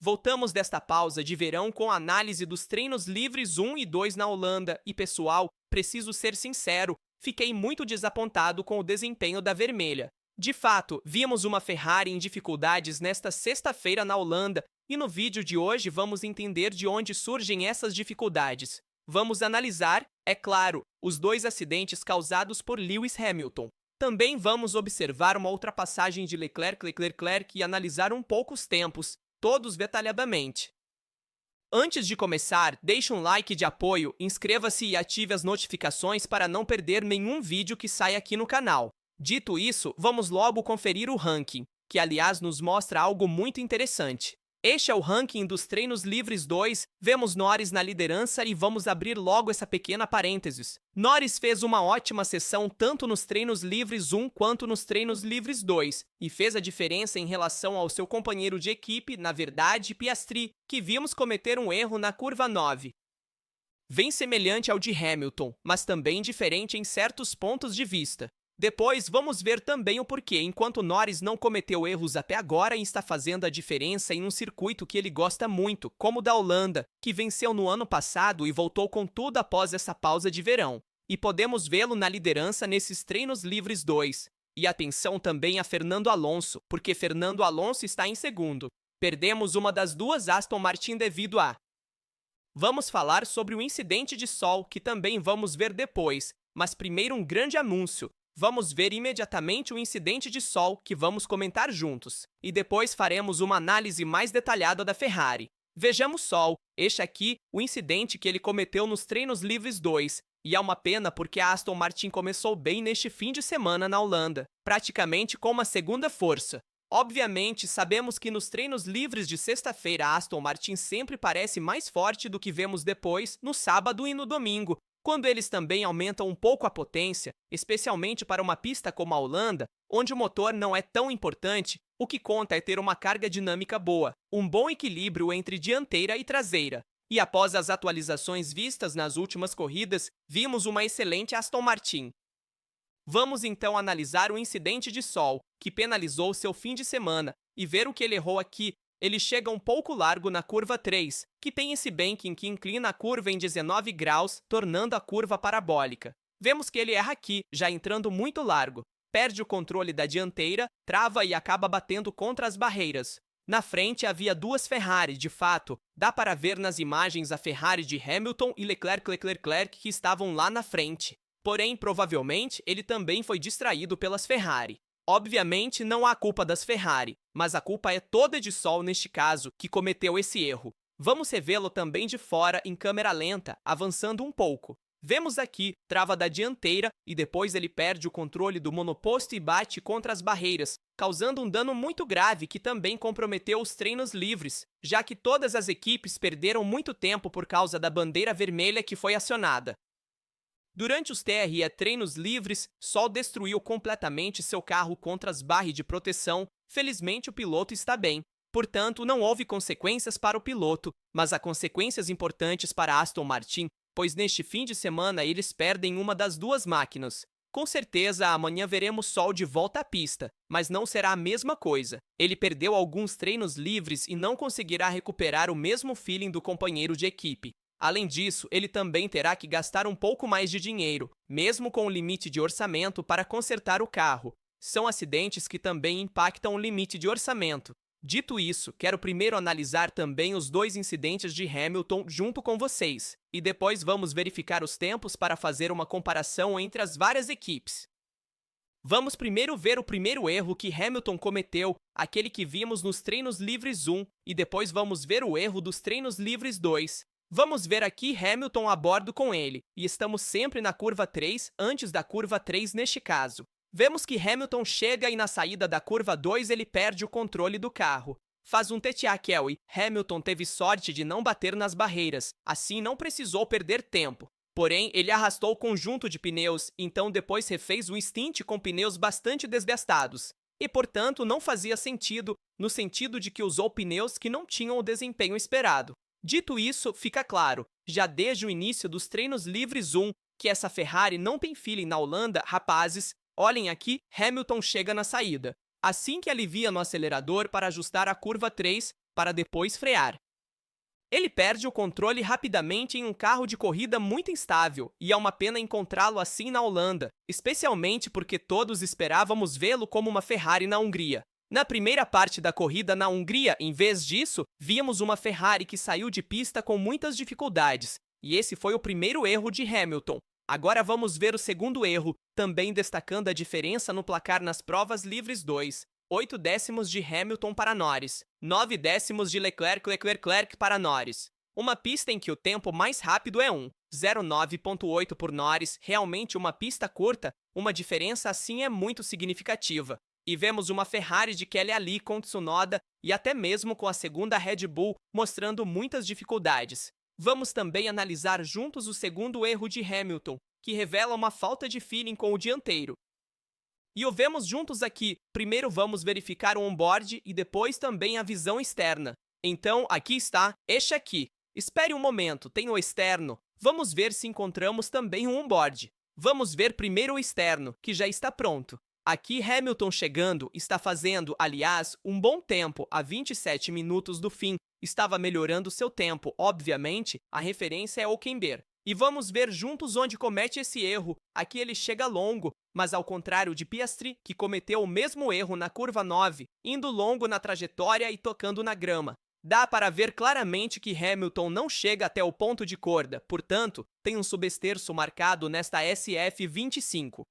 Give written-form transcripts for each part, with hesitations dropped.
Voltamos desta pausa de verão com a análise dos treinos livres 1 e 2 na Holanda e, pessoal, preciso ser sincero, fiquei muito desapontado com o desempenho da vermelha. De fato, vimos uma Ferrari em dificuldades nesta sexta-feira na Holanda e no vídeo de hoje vamos entender de onde surgem essas dificuldades. Vamos analisar, é claro, os dois acidentes causados por Lewis Hamilton. Também vamos observar uma ultrapassagem de Leclerc e analisar um pouco os tempos, todos detalhadamente. Antes de começar, deixe um like de apoio, inscreva-se e ative as notificações para não perder nenhum vídeo que saia aqui no canal. Dito isso, vamos logo conferir o ranking, que aliás nos mostra algo muito interessante. Este é o ranking dos treinos livres 2, vemos Norris na liderança e vamos abrir logo essa pequena parênteses. Norris fez uma ótima sessão tanto nos treinos livres 1 quanto nos treinos livres 2, e fez a diferença em relação ao seu companheiro de equipe, na verdade, Piastri, que vimos cometer um erro na curva 9. Bem semelhante ao de Hamilton, mas também diferente em certos pontos de vista. Depois, vamos ver também o porquê, enquanto Norris não cometeu erros até agora e está fazendo a diferença em um circuito que ele gosta muito, como o da Holanda, que venceu no ano passado e voltou com tudo após essa pausa de verão. E podemos vê-lo na liderança nesses treinos livres 2. E atenção também a Fernando Alonso, porque Fernando Alonso está em segundo. Perdemos uma das duas Aston Martin devido a... Vamos falar sobre o incidente de sol, que também vamos ver depois, mas primeiro um grande anúncio. Vamos ver imediatamente o incidente de sol, que vamos comentar juntos, e depois faremos uma análise mais detalhada da Ferrari. Vejamos Sol, este aqui, o incidente que ele cometeu nos treinos livres 2, e é uma pena porque a Aston Martin começou bem neste fim de semana na Holanda, praticamente com uma segunda força. Obviamente, sabemos que nos treinos livres de sexta-feira a Aston Martin sempre parece mais forte do que vemos depois, no sábado e no domingo, quando eles também aumentam um pouco a potência, especialmente para uma pista como a Holanda, onde o motor não é tão importante, o que conta é ter uma carga dinâmica boa, um bom equilíbrio entre dianteira e traseira. E após as atualizações vistas nas últimas corridas, vimos uma excelente Aston Martin. Vamos então analisar o incidente de sol, que penalizou seu fim de semana, e ver o que ele errou aqui. Ele chega um pouco largo na curva 3, que tem esse banking que inclina a curva em 19 graus, tornando a curva parabólica. Vemos que ele erra aqui, já entrando muito largo. Perde o controle da dianteira, trava e acaba batendo contra as barreiras. Na frente havia duas Ferrari, de fato. Dá para ver nas imagens a Ferrari de Hamilton e Leclerc que estavam lá na frente. Porém, provavelmente, ele também foi distraído pelas Ferrari. Obviamente, não há culpa das Ferrari, mas a culpa é toda de Sol neste caso, que cometeu esse erro. Vamos revê-lo também de fora em câmera lenta, avançando um pouco. Vemos aqui, trava da dianteira e depois ele perde o controle do monoposto e bate contra as barreiras, causando um dano muito grave que também comprometeu os treinos livres, já que todas as equipes perderam muito tempo por causa da bandeira vermelha que foi acionada. Durante os TRE treinos livres, Sol destruiu completamente seu carro contra as barras de proteção. Felizmente o piloto está bem. Portanto, não houve consequências para o piloto, mas há consequências importantes para Aston Martin, pois neste fim de semana eles perdem uma das duas máquinas. Com certeza amanhã veremos Sol de volta à pista, mas não será a mesma coisa. Ele perdeu alguns treinos livres e não conseguirá recuperar o mesmo feeling do companheiro de equipe. Além disso, ele também terá que gastar um pouco mais de dinheiro, mesmo com o limite de orçamento para consertar o carro. São acidentes que também impactam o limite de orçamento. Dito isso, quero primeiro analisar também os dois incidentes de Hamilton junto com vocês, e depois vamos verificar os tempos para fazer uma comparação entre as várias equipes. Vamos primeiro ver o primeiro erro que Hamilton cometeu, aquele que vimos nos treinos livres 1, e depois vamos ver o erro dos treinos livres 2. Vamos ver aqui Hamilton a bordo com ele, e estamos sempre na curva 3, antes da curva 3 neste caso. Vemos que Hamilton chega e na saída da curva 2 ele perde o controle do carro. Faz um TTA e Hamilton teve sorte de não bater nas barreiras, assim não precisou perder tempo. Porém, ele arrastou o conjunto de pneus, então depois refez o stint com pneus bastante desgastados. E, portanto, não fazia sentido, no sentido de que usou pneus que não tinham o desempenho esperado. Dito isso, fica claro, já desde o início dos treinos livres 1, que essa Ferrari não tem feeling na Holanda, rapazes, olhem aqui, Hamilton chega na saída. Assim que alivia no acelerador para ajustar a curva 3, para depois frear. Ele perde o controle rapidamente em um carro de corrida muito instável, e é uma pena encontrá-lo assim na Holanda, especialmente porque todos esperávamos vê-lo como uma Ferrari na Hungria. Na primeira parte da corrida na Hungria, em vez disso, víamos uma Ferrari que saiu de pista com muitas dificuldades, e esse foi o primeiro erro de Hamilton. Agora vamos ver o segundo erro, também destacando a diferença no placar nas provas livres 2. 8 décimos de Hamilton para Norris, 9 décimos de Leclerc para Norris. Uma pista em que o tempo mais rápido é 1,09.8 por Norris, realmente uma pista curta, uma diferença assim é muito significativa. E vemos uma Ferrari de Kelly ali com Tsunoda e até mesmo com a segunda Red Bull mostrando muitas dificuldades. Vamos também analisar juntos o segundo erro de Hamilton, que revela uma falta de feeling com o dianteiro. E o vemos juntos aqui. Primeiro vamos verificar o onboard e depois também a visão externa. Então, aqui está, este aqui. Espere um momento, tem o externo. Vamos ver se encontramos também o onboard. Vamos ver primeiro o externo, que já está pronto. Aqui Hamilton chegando, está fazendo, aliás, um bom tempo, a 27 minutos do fim. Estava melhorando seu tempo, obviamente, a referência é Hülkenberg. E vamos ver juntos onde comete esse erro. Aqui ele chega longo, mas ao contrário de Piastri, que cometeu o mesmo erro na curva 9, indo longo na trajetória e tocando na grama. Dá para ver claramente que Hamilton não chega até o ponto de corda, portanto, tem um subesterço marcado nesta SF25.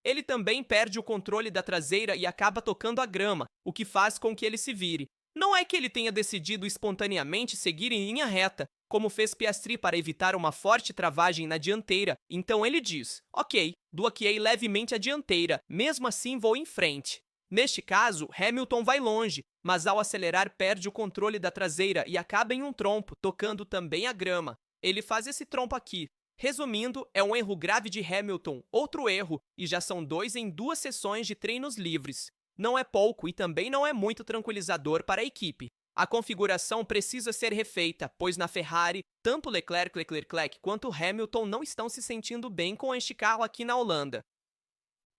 Ele também perde o controle da traseira e acaba tocando a grama, o que faz com que ele se vire. Não é que ele tenha decidido espontaneamente seguir em linha reta, como fez Piastri para evitar uma forte travagem na dianteira, então ele diz, ok, bloqueei levemente a dianteira, mesmo assim vou em frente. Neste caso, Hamilton vai longe, mas ao acelerar perde o controle da traseira e acaba em um trompo, tocando também a grama. Ele faz esse trompo aqui. Resumindo, é um erro grave de Hamilton, outro erro, e já são 2 em 2 sessões de treinos livres. Não é pouco e também não é muito tranquilizador para a equipe. A configuração precisa ser refeita, pois na Ferrari, tanto Leclerc quanto Hamilton não estão se sentindo bem com este carro aqui na Holanda.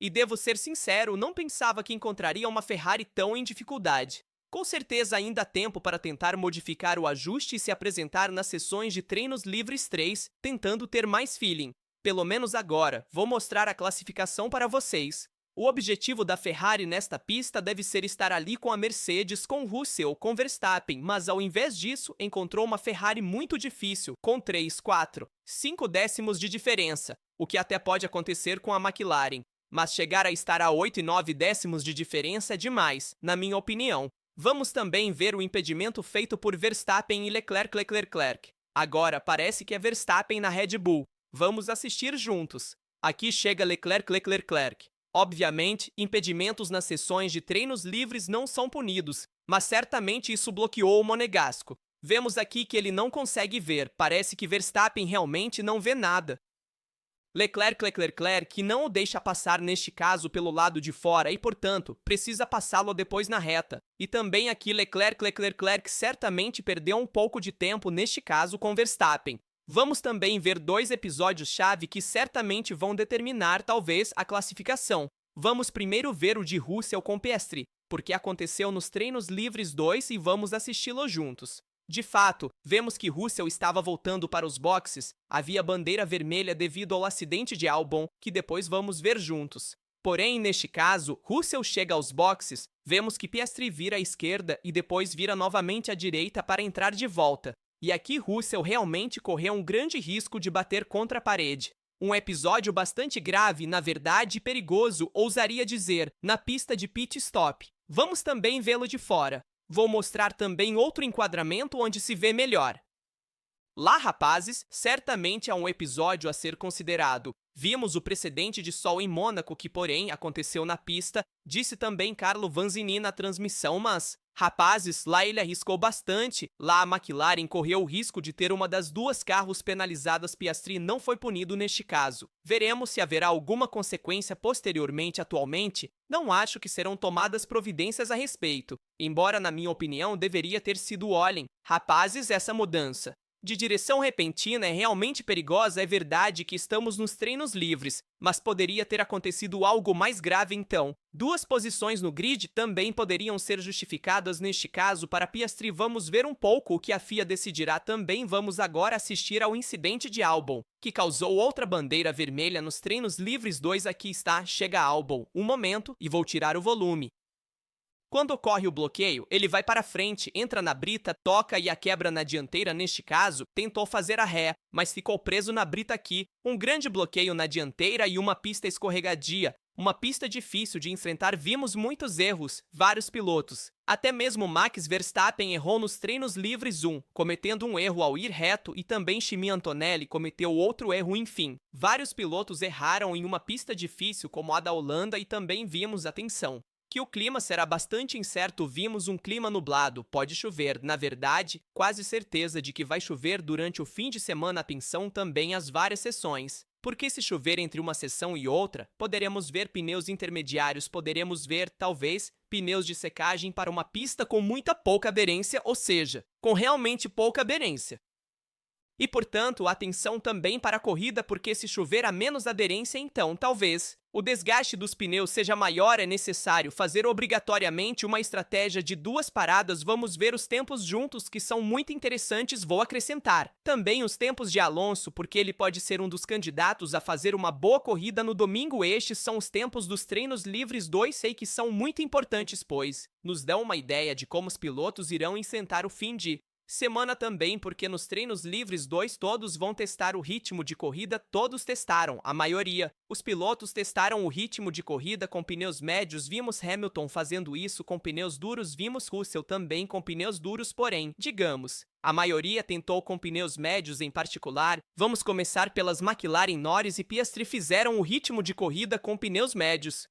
E devo ser sincero, não pensava que encontraria uma Ferrari tão em dificuldade. Com certeza ainda há tempo para tentar modificar o ajuste e se apresentar nas sessões de treinos livres 3, tentando ter mais feeling. Pelo menos agora, vou mostrar a classificação para vocês. O objetivo da Ferrari nesta pista deve ser estar ali com a Mercedes, com Russell, com Verstappen, mas ao invés disso, encontrou uma Ferrari muito difícil, com 3, 4, 5 décimos de diferença, o que até pode acontecer com a McLaren. Mas chegar a estar a 8 e 9 décimos de diferença é demais, na minha opinião. Vamos também ver o impedimento feito por Verstappen e Leclerc. Agora parece que é Verstappen na Red Bull. Vamos assistir juntos. Aqui chega Leclerc. Obviamente, impedimentos nas sessões de treinos livres não são punidos, mas certamente isso bloqueou o monegasco. Vemos aqui que ele não consegue ver, parece que Verstappen realmente não vê nada. Leclerc não o deixa passar neste caso pelo lado de fora e, portanto, precisa passá-lo depois na reta. E também aqui Leclerc certamente perdeu um pouco de tempo neste caso com Verstappen. Vamos também ver 2 episódios-chave que certamente vão determinar, talvez, a classificação. Vamos primeiro ver o de Russell com Piastri, porque aconteceu nos treinos livres 2 e vamos assisti-lo juntos. De fato, vemos que Russell estava voltando para os boxes, havia bandeira vermelha devido ao acidente de Albon, que depois vamos ver juntos. Porém, neste caso, Russell chega aos boxes, vemos que Piastri vira à esquerda e depois vira novamente à direita para entrar de volta. E aqui Russell realmente correu um grande risco de bater contra a parede. Um episódio bastante grave, na verdade perigoso, ousaria dizer, na pista de pit stop. Vamos também vê-lo de fora. Vou mostrar também outro enquadramento onde se vê melhor. Lá, rapazes, certamente há um episódio a ser considerado. Vimos o precedente de sol em Mônaco, que porém aconteceu na pista, disse também Carlo Vanzini na transmissão, mas, rapazes, lá ele arriscou bastante. Lá a McLaren correu o risco de ter uma das 2 carros penalizadas. Piastri não foi punido neste caso. Veremos se haverá alguma consequência posteriormente. Atualmente, não acho que serão tomadas providências a respeito, embora na minha opinião deveria ter sido Olhem. Rapazes, essa mudança. De direção repentina é realmente perigosa, é verdade que estamos nos treinos livres, mas poderia ter acontecido algo mais grave então. Duas posições no grid também poderiam ser justificadas neste caso para Piastri. Vamos ver um pouco o que a FIA decidirá também. Vamos agora assistir ao incidente de Albon, que causou outra bandeira vermelha nos treinos livres 2. Aqui está, chega Albon. Um momento e vou tirar o volume. Quando ocorre o bloqueio, ele vai para frente, entra na brita, toca e a quebra na dianteira. Neste caso, tentou fazer a ré, mas ficou preso na brita aqui. Um grande bloqueio na dianteira e uma pista escorregadia. Uma pista difícil de enfrentar. Vimos muitos erros, vários pilotos. Até mesmo Max Verstappen errou nos treinos livres 1, cometendo um erro ao ir reto, e também Kimi Antonelli cometeu outro erro. Enfim, vários pilotos erraram em uma pista difícil como a da Holanda. E também vimos, atenção, que o clima será bastante incerto. Vimos um clima nublado, pode chover. Na verdade, quase certeza de que vai chover durante o fim de semana. Atenção também às várias sessões, porque se chover entre uma sessão e outra, poderemos ver pneus intermediários, poderemos ver, talvez, pneus de secagem para uma pista com pouca aderência, ou seja, com realmente pouca aderência. E, portanto, atenção também para a corrida, porque se chover a menos aderência, então talvez o desgaste dos pneus seja maior. É necessário fazer obrigatoriamente uma estratégia de 2 paradas. Vamos ver os tempos juntos, que são muito interessantes. Vou acrescentar também os tempos de Alonso, porque ele pode ser um dos candidatos a fazer uma boa corrida no domingo. Estes são os tempos dos treinos livres 2. Sei que são muito importantes, pois nos dão uma ideia de como os pilotos irão enfrentar o fim de semana também, porque nos treinos livres 2 todos vão testar o ritmo de corrida. Todos testaram, a maioria. Os pilotos testaram o ritmo de corrida com pneus médios. Vimos Hamilton fazendo isso com pneus duros, vimos Russell também com pneus duros, porém, digamos, a maioria tentou com pneus médios em particular. Vamos começar pelas McLaren. Norris e Piastri fizeram o ritmo de corrida com pneus médios.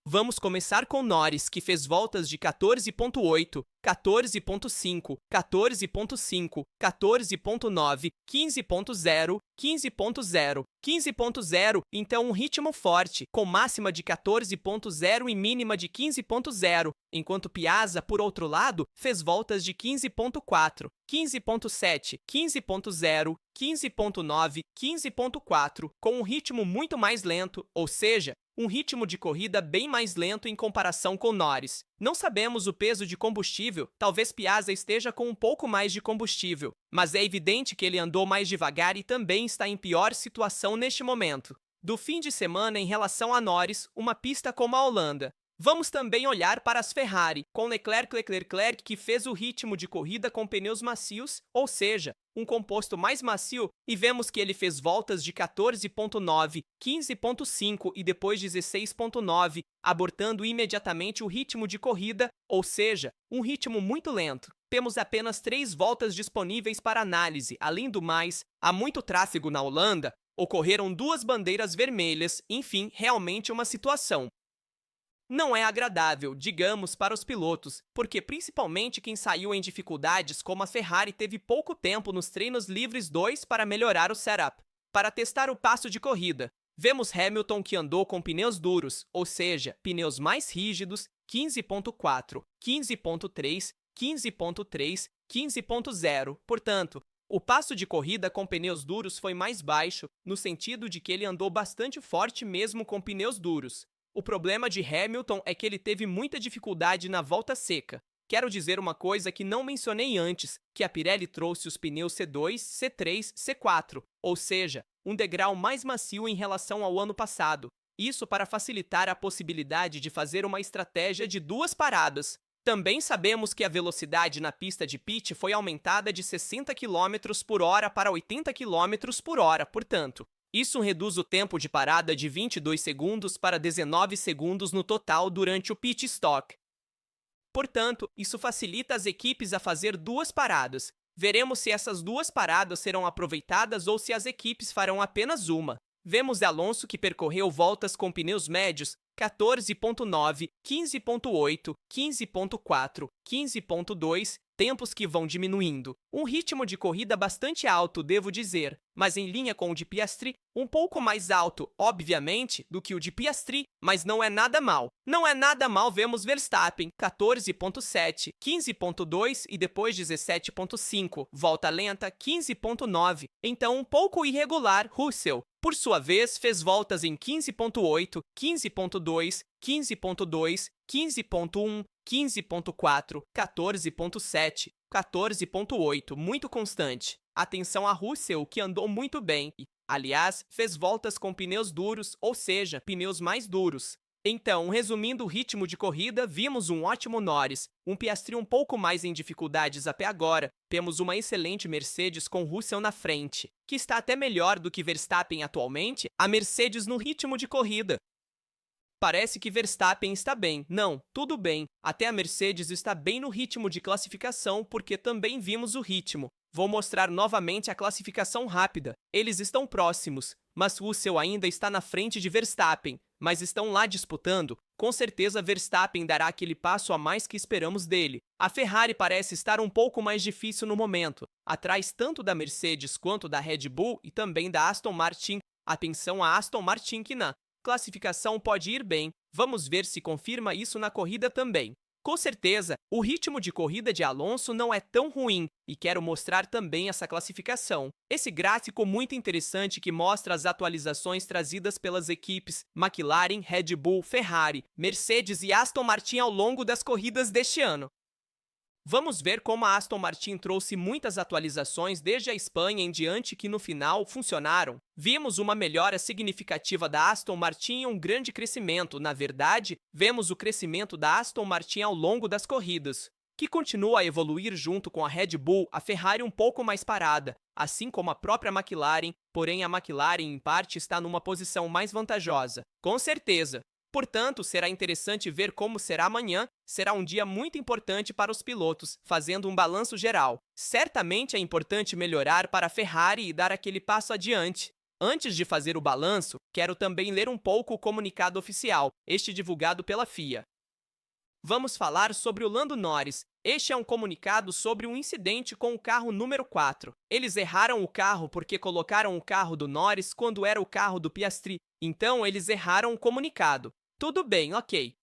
Vamos começar com Norris, que fez voltas de 14.8, 14.5, 14.5, 14.9, 15.0, 15.0, 15.0, então um ritmo forte, com máxima de 14.0 e mínima de 15.0, enquanto Piazza, por outro lado, fez voltas de 15.4, 15.7, 15.0, 15.9, 15.4, com um ritmo muito mais lento, ou seja, um ritmo de corrida bem mais lento em comparação com Norris. Não sabemos o peso de combustível, talvez Piazza esteja com um pouco mais de combustível, mas é evidente que ele andou mais devagar e também está em pior situação neste momento do fim de semana em relação a Norris, uma pista como a Holanda. Vamos também olhar para as Ferrari, com Leclerc que fez o ritmo de corrida com pneus macios, ou seja, um composto mais macio, e vemos que ele fez voltas de 14.9, 15.5 e depois 16.9, abortando imediatamente o ritmo de corrida, ou seja, um ritmo muito lento. Temos apenas 3 voltas disponíveis para análise. Além do mais, há muito tráfego na Holanda, ocorreram 2 bandeiras vermelhas, enfim, realmente uma situação não é agradável, digamos, para os pilotos, porque principalmente quem saiu em dificuldades como a Ferrari teve pouco tempo nos treinos livres 2 para melhorar o setup, para testar o passo de corrida. Vemos Hamilton, que andou com pneus duros, ou seja, pneus mais rígidos, 15.4, 15.3, 15.3, 15.0, portanto, o passo de corrida com pneus duros foi mais baixo, no sentido de que ele andou bastante forte mesmo com pneus duros. O problema de Hamilton é que ele teve muita dificuldade na volta seca. Quero dizer uma coisa que não mencionei antes, que a Pirelli trouxe os pneus C2, C3, C4, ou seja, um degrau mais macio em relação ao ano passado. Isso para facilitar a possibilidade de fazer uma estratégia de 2 paradas. Também sabemos que a velocidade na pista de pit foi aumentada de 60 km por hora para 80 km por hora, portanto, isso reduz o tempo de parada de 22 segundos para 19 segundos no total durante o pit stop. Portanto, isso facilita as equipes a fazer 2 paradas. Veremos se essas 2 paradas serão aproveitadas ou se as equipes farão apenas uma. Vemos Alonso, que percorreu voltas com pneus médios, 14.9, 15.8, 15.4, 15.2, tempos que vão diminuindo. Um ritmo de corrida bastante alto, devo dizer, mas em linha com o de Piastri, um pouco mais alto, obviamente, do que o de Piastri, mas não é nada mal. Não é nada mal, vemos Verstappen, 14.7, 15.2 e depois 17.5, volta lenta, 15.9, então um pouco irregular, Russell. Por sua vez, fez voltas em 15.8, 15.2, 15.2, 15.1, 15.4, 14.7, 14.8, muito constante. Atenção a Russell, que andou muito bem. Aliás, fez voltas com pneus duros, ou seja, pneus mais duros. Então, resumindo o ritmo de corrida, vimos um ótimo Norris, um Piastri um pouco mais em dificuldades até agora, temos uma excelente Mercedes com Russell na frente, que está até melhor do que Verstappen atualmente, a Mercedes no ritmo de corrida. Parece que Verstappen está bem. Não, tudo bem. Até a Mercedes está bem no ritmo de classificação, porque também vimos o ritmo. Vou mostrar novamente a classificação rápida. Eles estão próximos, mas Russell ainda está na frente de Verstappen. Mas estão lá disputando. Com certeza Verstappen dará aquele passo a mais que esperamos dele. A Ferrari parece estar um pouco mais difícil no momento, atrás tanto da Mercedes quanto da Red Bull e também da Aston Martin. Atenção a Aston Martin que na classificação pode ir bem, vamos ver se confirma isso na corrida também. Com certeza, o ritmo de corrida de Alonso não é tão ruim e quero mostrar também essa classificação. Esse gráfico muito interessante que mostra as atualizações trazidas pelas equipes McLaren, Red Bull, Ferrari, Mercedes e Aston Martin ao longo das corridas deste ano. Vamos ver como a Aston Martin trouxe muitas atualizações desde a Espanha em diante que no final funcionaram. Vimos uma melhora significativa da Aston Martin e um grande crescimento. Na verdade, vemos o crescimento da Aston Martin ao longo das corridas, que continua a evoluir junto com a Red Bull, a Ferrari um pouco mais parada, assim como a própria McLaren, porém a McLaren em parte está numa posição mais vantajosa. Com certeza. Portanto, será interessante ver como será amanhã. Será um dia muito importante para os pilotos, fazendo um balanço geral. Certamente é importante melhorar para a Ferrari e dar aquele passo adiante. Antes de fazer o balanço, quero também ler um pouco o comunicado oficial, este divulgado pela FIA. Vamos falar sobre o Lando Norris. Este é um comunicado sobre um incidente com o carro número 4. Eles erraram o carro porque colocaram o carro do Norris quando era o carro do Piastri. Então, eles erraram o comunicado. Tudo bem, ok.